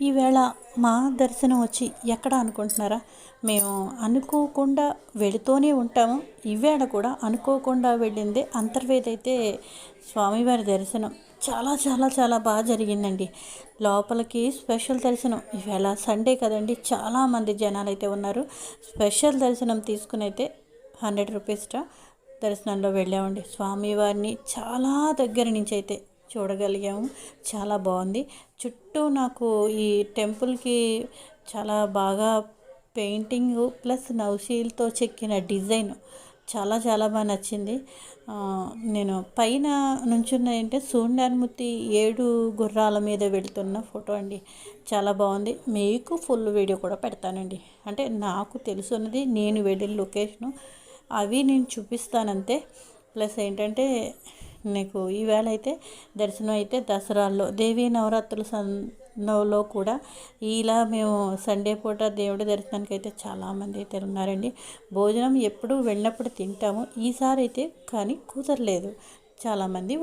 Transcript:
ఈవేళ మా దర్శనం వచ్చి ఎక్కడ అనుకుంటున్నారా? మేము అనుకోకుండా వెళుతూనే ఉంటాము. ఈవేళ కూడా అనుకోకుండా వెళ్ళిందే అంతర్వేది అయితే స్వామివారి దర్శనం చాలా చాలా చాలా బాగా జరిగిందండి. లోపలికి స్పెషల్ దర్శనం ఈవేళ సండే కదండి, చాలామంది జనాలు అయితే ఉన్నారు. స్పెషల్ దర్శనం తీసుకుని అయితే 100 రూపీస్ట దర్శనంలో వెళ్ళామండి. స్వామివారిని చాలా దగ్గర నుంచి అయితే చూడగలిగాము. చాలా బాగుంది. చుట్టూ నాకు ఈ టెంపుల్కి చాలా బాగా పెయింటింగ్ ప్లస్ నవశీలతో చెక్కిన డిజైన్ చాలా చాలా బాగా నచ్చింది. నేను పైన నుంచున్నాయంటే సూర్యనారాయణమూర్తి 7 గుర్రాల మీద వెళ్తున్న ఫోటో అండి. చాలా బాగుంది. మీకు ఫుల్ వీడియో కూడా పెడతానండి. అంటే నాకు తెలుసున్నది, నేను వెళ్ళిన లొకేషను అవి నేను చూపిస్తానంతే. ప్లస్ ఏంటంటే నీకు ఈవేళ అయితే దర్శనం అయితే దసరాల్లో దేవీ నవరాత్రుల సమయంలో కూడా ఇలా మేము సండే పూట దేవుడి దర్శనానికి అయితే చాలామంది అయితే ఉన్నారండి. భోజనం ఎప్పుడు వెళ్ళినప్పుడు తింటాము, ఈసారి అయితే కానీ కుదరలేదు. చాలామంది